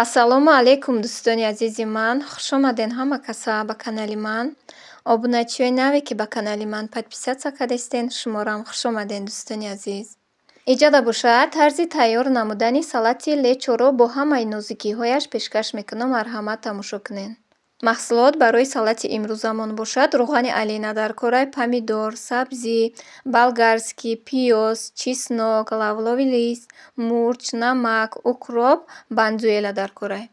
Ассалому алайкум дӯстони азизи ман. Хуш омаден ҳама каса ба канали ман. Обуначиҳои наве ки ба канали ман подписатсия кардастен, шуморам хуш омаден дӯстони азиз. Иҷода бошад тарзи тайёр намудани салати лечоро бо ҳамаи нозукиҳояш пешкаш мекунам. Марҳамат тамошо кунед. маҳсулот барои салати имрӯзамон бошад: рӯғани алина даркораи, помидор, сабзӣ, болгарский, пиёз, чеснок, лавлови лист, мурч, намак, укроп, бандзуэла даркорай.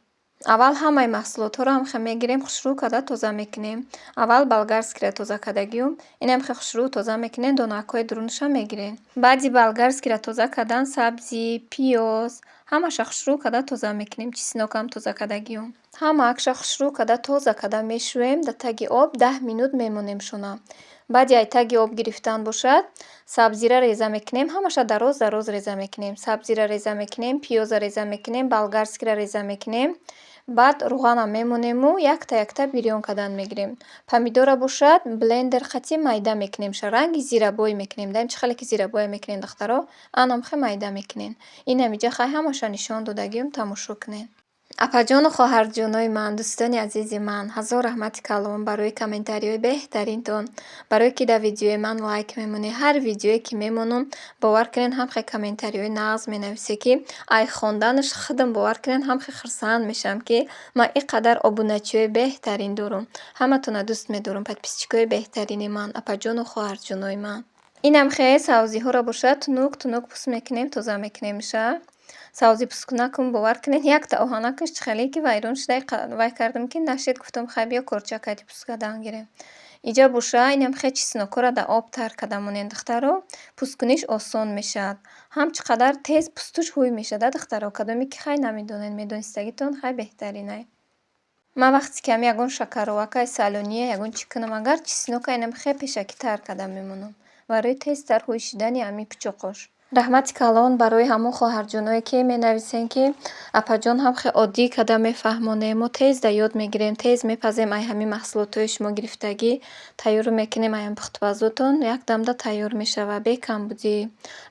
Аввал ҳамаи маҳсулотҳоро ҳамхе мегирем, хушрӯ карда тоза мекунем. Аввал болгарскиро тоза кардагиём, инам хе хушрӯ тоза мекунем, донакҳои дурунша мегирем. Баъди болгарскиро тоза кардан сабзӣ, пиёз ҳамаша хушрӯ карда тоза мекунем. Чеснокам тоза кардагиём. Ҳамаакша хушрӯ карда тоза карда мешӯем. Дар таги об 10 минут мемонемшона. Баъди ай таги об гирифтан бошад, сабзиро реза мекунем. Ҳамаша дароз дароз реза мекунем. Сабзиро реза мекунем, пиёзро реза мекунем, болгарскиро реза мекунем. Баъд рӯғанам мемонему якта бирён кардан мегирем. Помидорро бошад блендер хати майда мекунем. Ранги зирабой мекунем. Даим чӣ хеле ки зирабоя мекунем духтаро, анам хе майда мекунем. Инам иҷа хай ҳамаша нишон додагиём, тамошо кунед. Апаҷону хоҳарҷонои ман, дӯстони азизи ман, ҳазор раҳмати калон барои комментариҳои беҳтаринтон, барое ки дар видеои ман лайк мемонед. Ҳар видеое ки мемонам, бовар кунед ҳамхе комментариҳои нағз менависед ки ай хонданаш худам бовар кунед ҳамхе хурсанд мешавам ки ман ин қадар обуначиҳои беҳтарин дорам. Ҳаматонро дӯст медорам, подписчикои беҳтарини ман, апаҷону хоҳарҷонои ман. Инам хе сабзиҳоро бошад тунук пуст мекунем, тоза мекунем ша. Сабзи пускунакам бовар кунед якта оҳанакаш чӣ хеле ки вайрон шуда вай кардам ки нашид, гуфтам хай биё корчакати пуст кардан гирем. Иҷа боша инам хе чеснокҳоро дар об тар карда монем духтаро. Пусткуниш осон мешавад. Ҳам чӣ қадар тез пустуш ҳуй мешавад духтаро, кадоме ки хай намедонед, медонистагитон хай беҳтаринай. Ман вақти кам ягон шакаровакаи салония ягон чӣ кунам, агар чеснока инам хе пешакитар карда мемонам, барои тезтар ҳуй шудани ҳамин пичоқош. Раҳмати калон барои ҳамон хоҳарҷоное ки менависен ки апаҷон ҳамхе оддӣ карда мефаҳмонем, мо тез дар ёд мегирем, тез мепазем ай ҳамин маҳсулотҳои шумо гирифтагӣ тайёр мекунем. Аям пухтупазотон якдамда тайёр мешавад бе камбудӣ.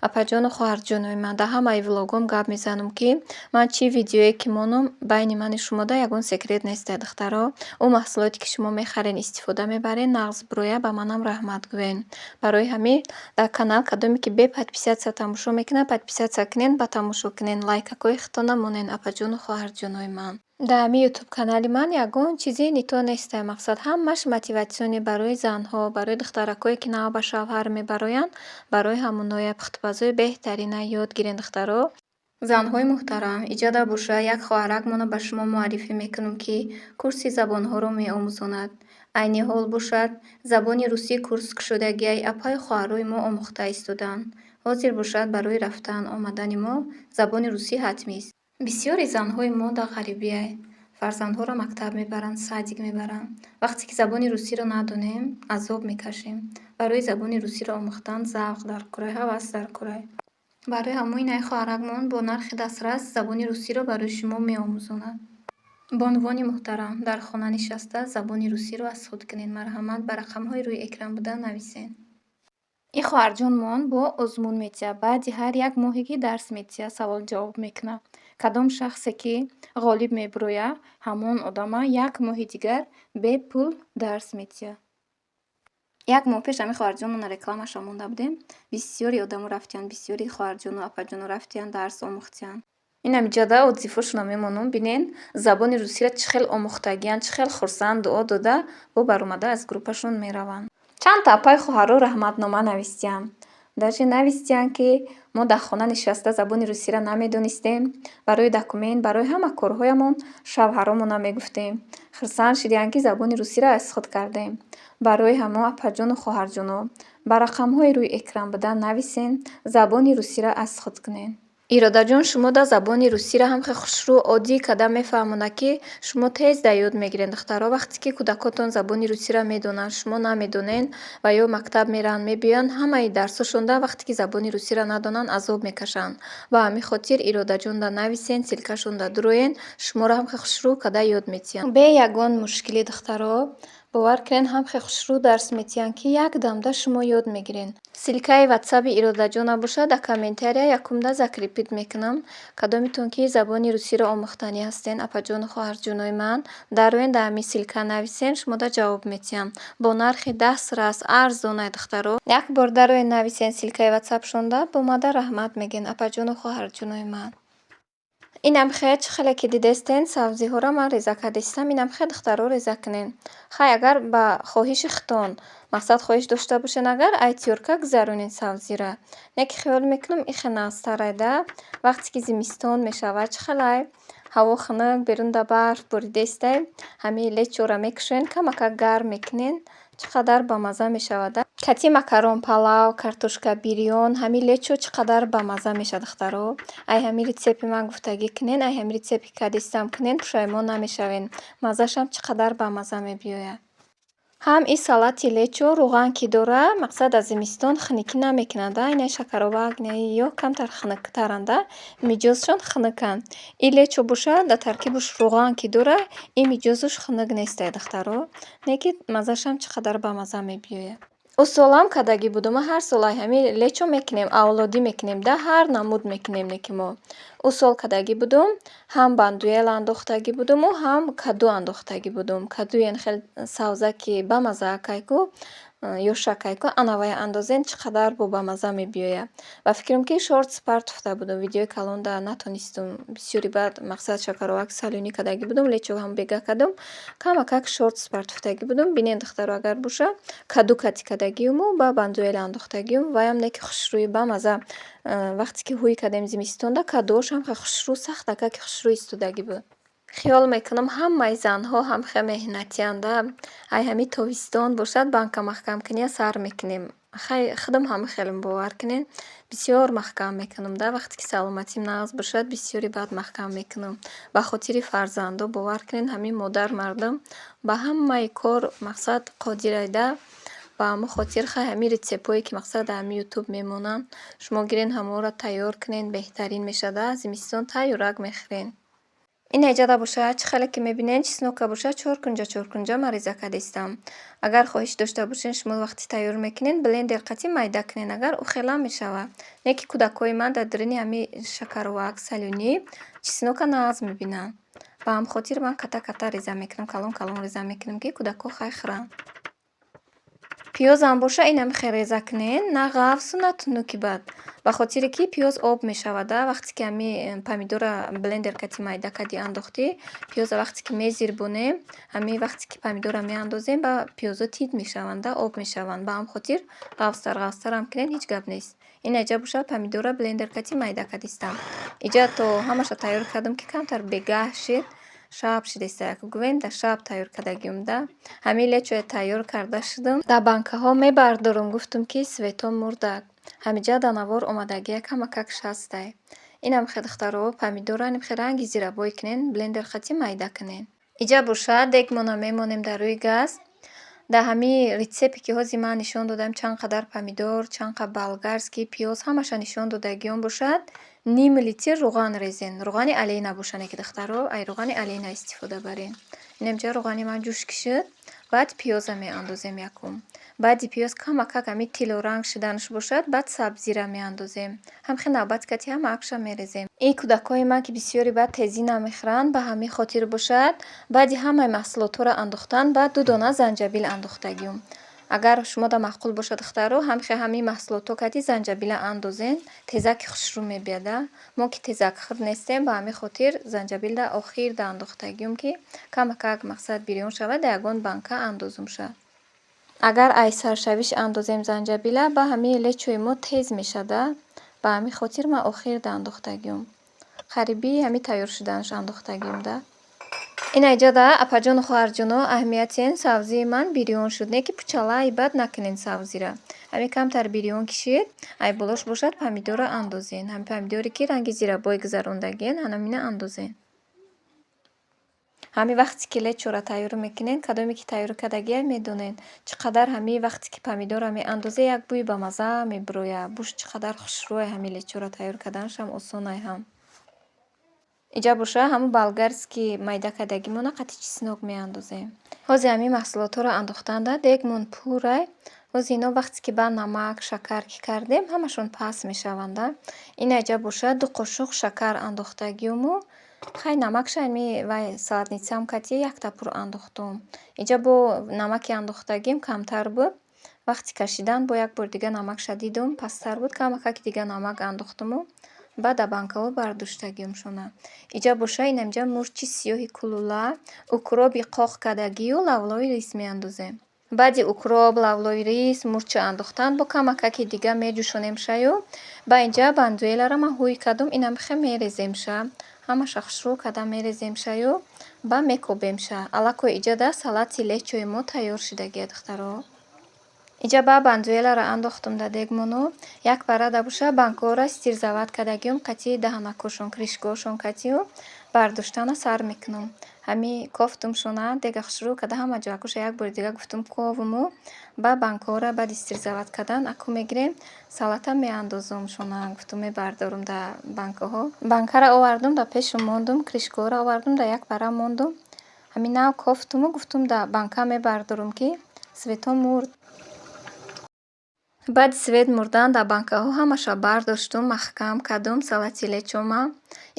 Апаҷону хоҳарҷонои ман, дар ҳамаи влогом гап мезанам ки ман чӣ видеое ки монам байни мани шумода ягон секрет нестад духтаро. Ӯ маҳсулоте ки шумо мехарен, истифода мебарен, нағз буроя ба манам раҳмат гӯен. Барои ҳамин дар канал кадоме ки бе подписатсия тамошо мекунад, подписатсия кунед, ба тамошо кунед, лайкакҳои хитон намонед. Апаҷону хоҳарҷонои ман, дар ҳамин ютуб канали ман ягон чизи нито неста. Мақсад ҳамаш мотиватсионе барои занҳо, барои духтаракое ки нав ба шавҳар мебароянд, барои ҳамоноя пухтупазои беҳтарина ёд гирен духтаро. Занҳои муҳтарам, иҷода боша як хоҳаракмонро ба шумо муаррифӣ мекунам ки курси забонҳоро меомӯзонад. Айни ҳол бошад забони русӣ курс кушодагӣ ай апаи хоҳарои мо омӯхта истоданд. Ҳозир бошад барои рафтан омадани мо забони русӣ ҳатмист. Бисёри занҳои мо дар ғарибия фарзандҳоро мактаб мебаранд, садик мебаранд. Вақте ки забони русиро надонем, азоб мекашем. Барои забони русиро омӯхтан завқ даркорай, ҳавас даркорай. Барои ҳамоин ай хоҳаракмон бо нархи дастрас забони русиро барои шумо меомӯзонад. Бонувони муҳтарам, дар хона нишаста забони русиро аз худ кунед. Марҳамат ба рақамҳои рӯи экран буда нависед. Ин хоҳарҷонмон бо озмун метиҳад. Баъди ҳар як моҳе ки дарс метиҳад, савол-ҷавоб мекунад. Кадом шахсе ки ғолиб мебирояд, ҳамон одама як моҳи дигар бе пул дарс метиҳад. Як моҳ пеш ҳамин хоҳарҷонмонро рекламаша монда будем. Бисёри одамо рафтиянд, бисёри хоҳарҷону апаҷону рафтиянд, дарс омӯхтиянд. Инам иҷода отзифҳошонро мемонам. Бинен забони русиро чӣ хел омӯхтагиянд, чӣ хел хурсанд, дуо дода бо баромада аз группашон мераванд. Чандта апаи хоҳаро раҳматнома навистиянд. Даже навистиянд ки мо дар хона нишаста забони русиро намедонистем. Барои документ, барои ҳама корҳоямон шавҳаромонро мегуфтем. Хурсанд шудиянд ки забони русиро аз худ кардем. Барои ҳамо апаҷону хоҳарҷоно, ба рақамҳои рӯи экран буда нависен, забони русиро аз худ кунед. Иродаҷон шумода забони русиро ҳамхе хушрӯ оддӣ карда мефаҳмонад ки шумо тез дар ёд мегиред духтаро. Вақте ки кӯдакотон забони русиро медонанд, шумо намедонед ва ё мактаб мераванд, мебиёнд ҳамаи дарсошонда вақте ки забони русиро надонанд азоб мекашанд. Ба ҳамин хотир иродаҷонда нависен, силкашонда дуроен, шуморо ҳамхе хушрӯ карда ёд метиҳанд. Бе ягон мушкилӣ духтаро. бовар кунед ҳам хеле хушрӯ дарс метиҳанд, ки якдамда шумо ёд мегирен. Силкаи ватсаби Иродаҷона бошад, дар комментария якумда закрепит мекунам. Кадомитон ки забони русиро омӯхтанӣ ҳастен, апаҷону хоҳарҷонои ман, дароен дар ҳамин силка нависен, шумода ҷавоб метиҳам. Бо нархи 10 срас арзонай духтаро. Як бор дароен нависен силкаи ватсапшонда, бомада раҳмат мегӯен апаҷону хоҳарҷонои ман. Инам хе чӣ хеле ки дидестен сабзиҳоро ман реза кардистам. Инам хе духтаро реза кунен. Хай агар ба хоҳиши хитон мақсад хоҳиш дошта бошен, агар ай тиёрка гузаронен сабзира. Не ки хиёл мекунам ин хеле назтарайда. Вақте ки зимистон мешавад чӣ хелай ҳаво хунук берун да барф боридестай, ҳамин лечоро мекушоен, камака гарм мекунен. Чӣ қадар бамаза мешавада. Кати макарон палав, картошка бирён, ҳамин лечо чӣ қадар бамаза мешавад духтаро. Ай ҳамин рецепти ман гуфтагӣ кунен, ай ҳамин рецепти ки кардистам кунен, пушаймон намешавен. Маззашам чӣ қадар бамаза мебиёяд. Ҳам ин салати лечо рӯған ки дора, мақсад аз зимистон хунукӣ намекунада. Инаи шакаровак ё камтар хунуктаранда, миҷозшон хунуканд. Ин лечо бошад, дар таркибаш рӯған ки дора, ин миҷозаш хунук нестай духтаро. Не ки маззашам чӣ қадар бамаза мебиёяд. Усолам кадагӣ будум, ма ҳар сол ай ҳамин лечо мекунем, авлодӣ мекунем, да ҳар намуд мекунем неки мо. Усол кадагӣ будум, ҳам бандуел андохтагӣ будуму ҳам каду андохтагӣ будум. Кадуен хеле сабзаки бамаза кайку ё шакайку анавая андозен чӣ қадар бо бамаза мебиёяд. Ва фикрам ки шортс партофта будум, видеои калонда натонистум бисёри баъд мақсад шакаровак салюнӣ кадагӣ будум, лечо ҳам бега кадум, камакак шортс партофтагӣ будум. Бинед духтаро агар боша каду кати кадагиуму ба бандуел андохтагиум, ваям неки хушрӯи бамаза. Вақте ки ҳуй кадем зимистонда кадуошам хеле хушрӯ, сахтака ки хушрӯ истодагӣ буд. Хиёл мекунам ҳамаи занҳо ҳам хеле меҳнатианда. Ай ҳамин тобистон бошад, банка маҳкамкунӣ сар мекунем. Хай худам ҳам хеле бовар кунен, бисёр маҳкам мекунам да. Вақте ки саломатим нағз бошад, бисёри баъд маҳкам мекунам. Ба хотири фарзандо бовар кунен, ҳамин модар мардам ба ҳамаи кор мақсад қодирайда. Ба ҳамон хотир хай ҳамин рецептҳое ки мақсад дар ҳамин ютуб мемонанд, шумо гирен ҳамонро тайёр кунен, беҳтарин мешавад. Зимистон тайёрак мехӯрен. Ин эҷада бошад, чӣ хеле ки мебинед чеснока бошад, чоркунҷа ман реза кардистам. Агар хоҳиш дошта бошен, шумо вақте тайёр мекунен, блендер қатӣ майда кунен, агар ухела мешавад. Не ки кӯдакои ман дар даруни ҳамин шакаровак, салюнӣ чеснока нағз мебинанд. Ба ҳамин хотир ман ката реза мекунам, калон реза мекунам, ки кӯдако хай хӯранд. Пиёзам боша, инам хеле реза кунен, на ғафсу на тунуки бад. Ба хотире ки пиёз об мешавада. Вақте ки ҳамин помидора блендер кати майда кардӣ андохтӣ, пиёза вақте ки мезирбонем, ҳамин вақте ки помидора меандозем, ба пиёзо тит мешаванда, об мешаванд. Ба ҳамин хотир ғафстарам кунен, ҳеҷ гап нест. Ин эҷа бошад помидора блендер кати майда кардистам. Эҷа то ҳамаша тайёр кардам, ки камтар бегаҳ шид. Шаб шидеста як гӯвен да шаб тайёр кардагиумда. Ҳамин лечоя тайёр карда шудам. Дар банкаҳо мебардорам, гуфтам ки светом мурдак. Ҳамиҷа дар навор омадагия камакак шастай. Инам хе духтаро помидора ним хе ранги зирабой кунен, блендер хати майда кунен. Иҷа бошад дегмона мемонем дар рӯи газ. Дар ҳамин рецепте ки ҳозир ман нишон додам, чанд қадар помидор, чанд қадар болгарский пиёз, ҳамаша нишон додагиам бошад. Ним литр рӯған резен. Рӯғани алейна боша, не ки духтаро, ай рӯғани алейна истифода барен. Инамҷа рӯғани ман ҷӯш кишид. Баъд пиёза меандозем якум. Баъди пиёз камакак ҳамин тилоранг шиданаш бошад, баъд сабзира меандозем. Ҳамхи навбат кати ҳама акша мерезем. Ин кӯдакои ман ки бисёри баъд тезӣ намехӯранд, ба ҳамин хотир бошад. Баъди ҳамаи маҳсулотҳоро андохтан, баъд 2 дона занҷабил андохтагиум. Агар шумода маъқул бошад духтаро, ҳамин маҳсулотҳо кати занҷабила андозен, тезаки хушрӯ мебияда. Мо ки тезакхӯр нестем, ба ҳамин хотир занҷабилда охирда андохтагиум, ки камакак мақсад бирён шавад, дар ягон банка андозум шавад. Агар ай саршавиш андозем занҷабила, ба ҳамин лечои мо тез мешада. Ба ҳамин хотир ман охирда андохтагиум. Қариби ҳамин тайёр шуданаш андохтагиумда. Ин эҷада апаҷону хоҳарҷоно аҳамиятен сабзии ман бирён шуд. Не ки пучалаи бад накунен сабзира. Ҳамин камтар бирён кишид, ай болош бошад помидора андозен. Ҳамин помидоре ки ранги зирабой гузарондагиен, ҳамина андозен. Ҳамин вақте ки лечора тайёр мекунен, кадоме ки тайёр кардагия медонен. Чӣ қадар ҳамин вақте ки помидора меандозем, як бӯи ба маза мебурояд. Буш чӣ қадар хушрӯ ҳамин лечора тайёр карданашам осонай ҳам. Иҷа боша ҳамун болгарский майда кардагимона қатъи чеснок меандозем. ҳози ҳамин маҳсулотҳоро андохтан дар дег мон пуррай. ҳози ино вақте ки ба намак, шакар ки кардем, ҳамашон паст мешаванда. Ина иҷа бошад 2 қошуқ шакар андохтагиуму хай намакша ами вай салатницаам кати 1 тапур андохтум. Иҷа бо намаки андохтагим камтар буд. Вақти кашидан бо як бор дига намакша дидум пасттар буд. Камакаки дига намак андохтуму баъд дар банкаҳо бардоштагиумшона. Иҷа боша инамҷа мурчи сиёҳи кулула, укроби қоқ кардагию лавлои рис меандозем. Баъди укроб, лавлои рис, мурча андохтан бо камакаки дига меҷӯшонемшаю. Ба инҷа бандуэларо ман ҳӯй кардум, инам бихе мереземша. Ҳамаша хушрӯ када мереземшаю ба мекобемша. Алако иҷа да салати лечои мо тайёр шидагия духтаро. Иҷа ба бандуэларо андохтум дар дегмоно. Як парада боша банкаҳоро стирзават кардагиум қати даҳанакошон, кришкаҳошон катию бардоштана сар мекунум. Ҳами кофтумшона дега хушрӯ када ҳама ҷоякоша як бори дига гуфтум ковуму ба банкаҳоро баъди стирзават кардан аку мегирем салата меандозумшона. Гуфтум мебардорум дар банкаҳо. Банкаро овардум дар пешум мондум, кришкаҳоро овардум дар як пара мондум. Ҳами нав кофтуму гуфтум дар банка мебардорум ки светҳо мурд. Баъди свет мурдан дар банкаҳо ҳамаша бардоштум, маҳкам кардум салати лечома.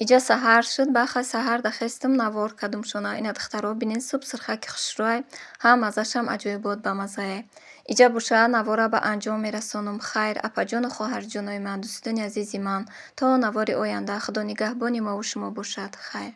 Иҷа саҳар шуд, бахай саҳар дахестум навор кардумшона. Ина духтаро бинед суб сирхаки хушрӯай, ҳам маззашам аҷоибот ба маззае. Иҷа боша навора ба анҷом мерасонум. Хайр, апаҷону хоҳарҷонои ман, дӯстони азизи ман, то навори оянда худо нигаҳбони мову шумо бошад. Хайр.